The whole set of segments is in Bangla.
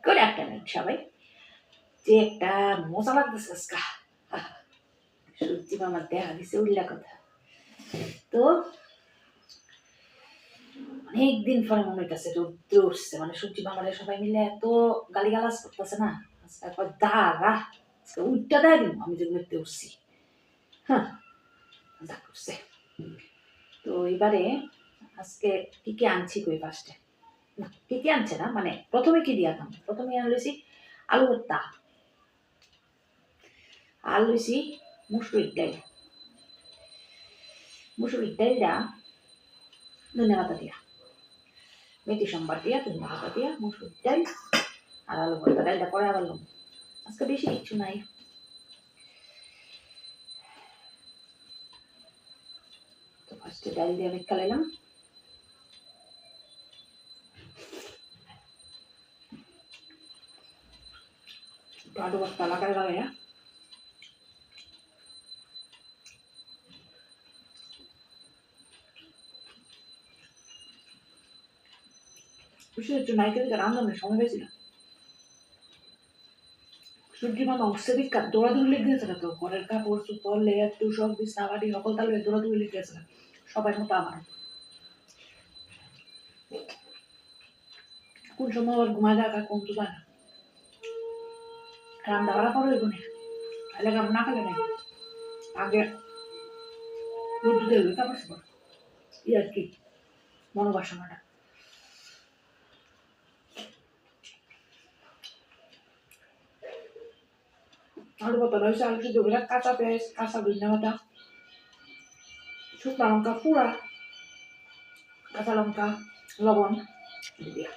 গুড আফটারনুন সবাই। যে একটা মজা লাগতেছে আজকে, সূর্যি মামার দেখা দিছে উল্লা কথা। তো অনেকদিন পরে মনে হইতেছে রৌদ্র উঠছে, মানে সূর্যি মামারে সবাই মিলে এত গালিগালাজ করতেছে না, আজকে দাঁড়া আজকে উল্টা দেয় দিন আমি যে ঘুরতে উঠছি। হ্যাঁ, যা করছে। তো এবারে আজকে কি কি আনছি কই ফার্স্টে, না কি কি আনছে না, মানে প্রথমে কি দিয়া খাম, প্রথমে আনলেছি আলু ভর্তা, আর লইছি মুসুরির ডাল, মুসুরির ডালটা ধনে পাতা দিয়া, মেথি সম্বার দিয়া, ধনে পাতা দিয়া, মুসুরির ডাল আর আলু ভর্তা। ডালটা পরে আবার লম, আজকে বেশি কিছু নাই। তো ফার্স্টে ডাল দিয়ে মেখা লাইলাম, আলু ভর্তা লাগাই লাগাইয়া বিশেষ একটু নাইকেলকে রান্নার সময় পেয়েছি না। সূর্যি মামা উঠছে দিক দৌড়াদৌড়ি লেগে গেছে না, তো ঘরের কাপড় চোপড় লেয়ার টু সব বিছনা বাড়ি সকল তালে দৌড়াদৌড়ি লেগে গেছে না, সবাই মতো আমার। কোন সময় আবার ঘুমা যাক আর কোন তো যায় না, রান্না বাড়া করে এগুনে খাইলে কাপড় না খেলে নাই আগে রোদ্দু দেবে কাপড় চোপড় ই আর কি মনোবাসনাটা। আলু ভর্তা রয়েছে, আলু সিদ্ধ করে কাঁচা পেঁয়াজ, কাঁচা ধনিয়া পাতা, শুকনো লঙ্কা পুরা, কাঁচা লঙ্কা, লবণ দিয়া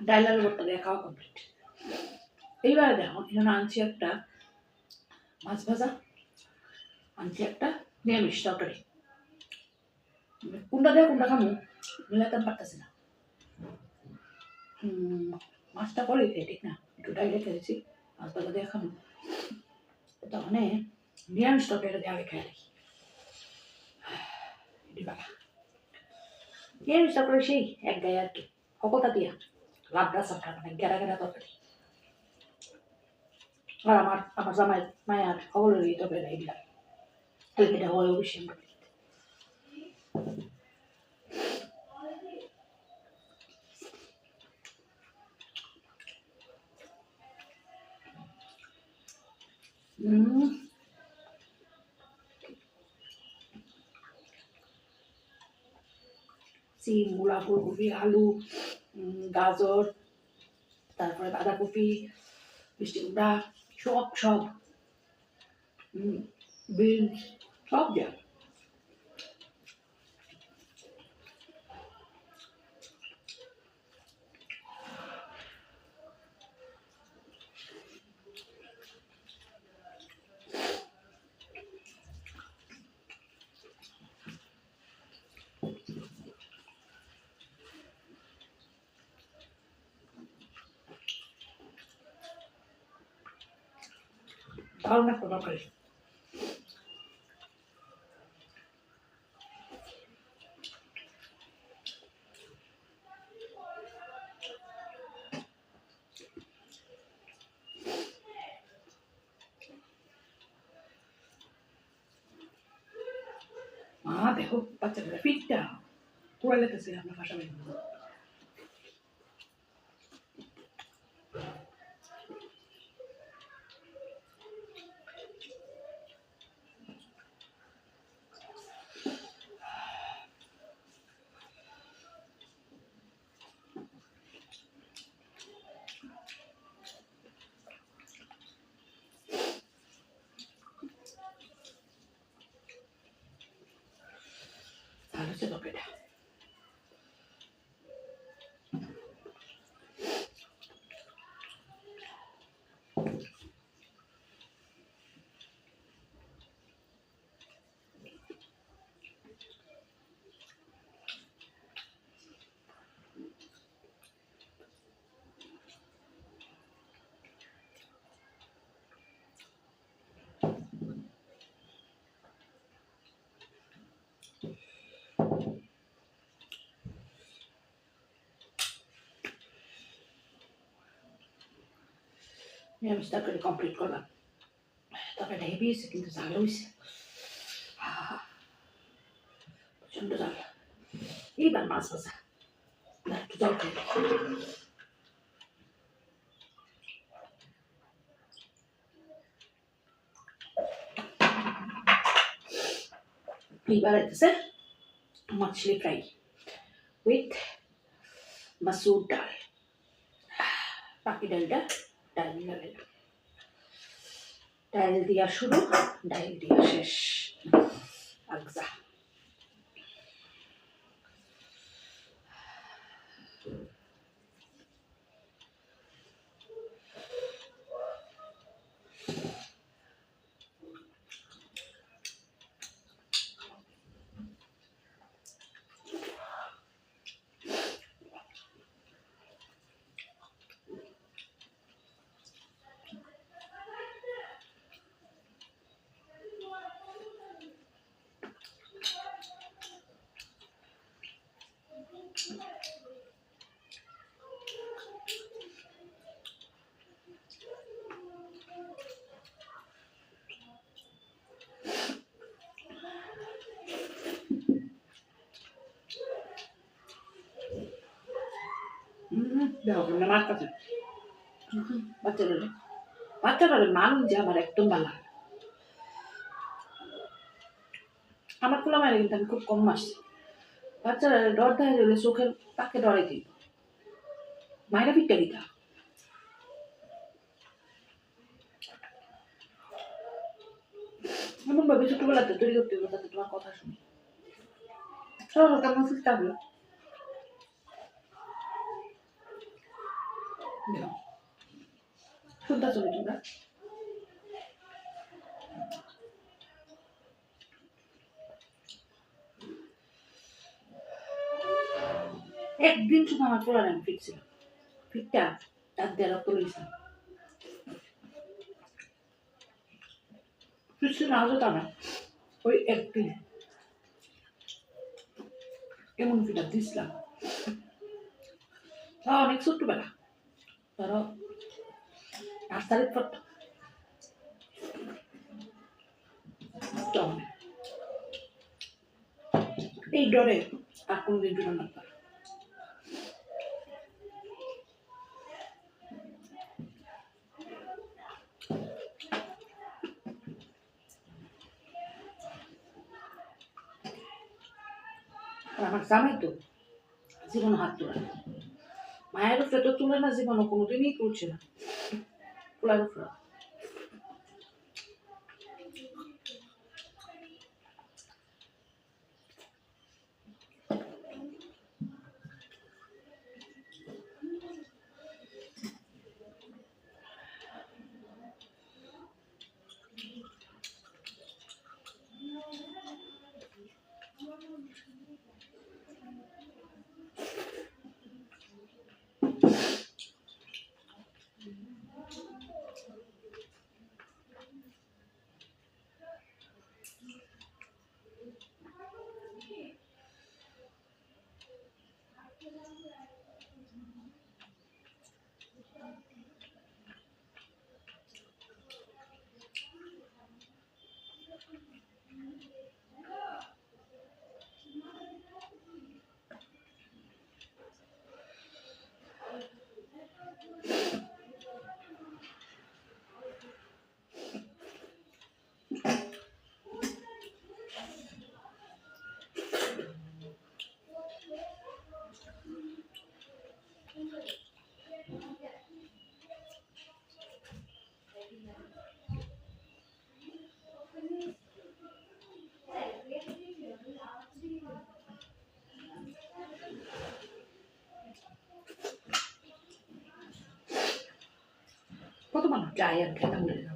ডাল আলু ভর্তা দিয়ে খাওয়া কমপ্লিট। এইবার দেখো এখানে আনছি একটা মাছ ভাজা, আনছি একটা নিরামিষ তরকারি, কোনটা দিয়ে কোনটা খামো মিলাতে পারতেছি না। মাছটা পরে খেয়ে ঠিক না, একটু ডাল রেখে দিয়েছি, মাছ ভাজা দিয়ে খামো, তখন নিরামিষ তরকারি দিয়ে আগে খেয়ে রাখি। নিরামিষ তরকারি সেই এক গায়ে আর কি, সকলটা দিয়া লাবড়া সরকার মানে গেরা গেরা তরকারি। আর আমার জামাই মায়ার সকলেরই তরকারি এগুলা এটা হয় অবশ্যই। সিম, মূলা, ফুলকপি, আলু, গাজর, তারপরে বাঁধাকপি, মিষ্টি কুমড়া, সব সব বিনস সব দেওয়া। দারুণ একটা তরকারি। মা দেখো বাচ্চাদের ফিটটা পুরা লেগেছে আপনার ভাষা বের। হয়েছে তরকারিটা। নিরামিষ তরকারি কমপ্লিট করলাম। তরকারিটা হেভি হয়েছে কিন্তু ঝাল হয়েছে, প্রচন্ড ঝাল। এইবার মাছ ভাজা একটু জল খাই। এইবার হইতেছে মাছলি ফ্রাই উইথ মাসুর ডাল। বাকি ডালটা ডাল ডাল দিয়া শুরু, ডাল দিয়া শেষ। আগজা দেখো মাছ কাছে বাচ্চারা মানুষ যে আমার একদম ভালো লাগে। আমার খোলা মারে কিন্তু আমি খুব কম মারছি। বাচ্চারা ডর দেখা গেলে চোখের পাকে ডরে দিই, মায়েরা পিঠটা দিতা। এমন ভাবে ছোটবেলাতে তৈরি করতে হবে যাতে তোমার কথা শুনি। চলো কেমন চেষ্টা হবে শুনতে চলে তোমরা। একদিন শুধু আমার পোলার আমি ফিরছিল, ফিরটা তার দিয়ে রক্ত লইছিলাম। ফিরছিল না হতো তা না, ওই একদিন এমন ফিটা দিছিলাম। তা অনেক ছোট্টবেলা, ধরো 8 তারিখ পর এই ডরে আর কোনোদিন ফিরো না। আমার জামাই তো জীবন হাত তোলা, মায়ের উপরে তো তুলে না, জীবনও কোনোদিনই তুলছে না পোলার উপরে। কত মানুষ যায় আর খেতাম বলে না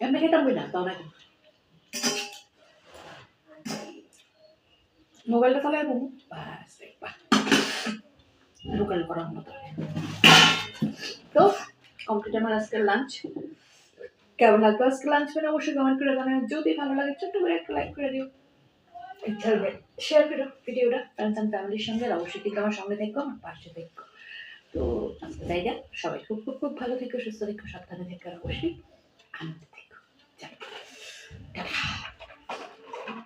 এমনি খেতাম বই না তাও না মোবাইলটা চালাই বলবো বাস দেখবা লোকাল করার মতো তো কমপ্লিট আমার আজকের লাঞ্চ কেমন লাগলো আজকে লাঞ্চ করে অবশ্যই কমেন্ট করে জানাবেন যদি ভালো লাগে ছোট্ট করে একটা লাইক করে দিও শেয়ার করো ভিডিওটা ফ্রেন্ডস অ্যান্ড ফ্যামিলির সঙ্গে আর অবশ্যই কিন্তু আমার সঙ্গে দেখো আমার পাশে দেখো তো আজকে জায়গা সবাই খুব খুব খুব ভালো থেকো সুস্থ থেকো সাবধানে থেকো আর অবশ্যই আনন্দ থেকো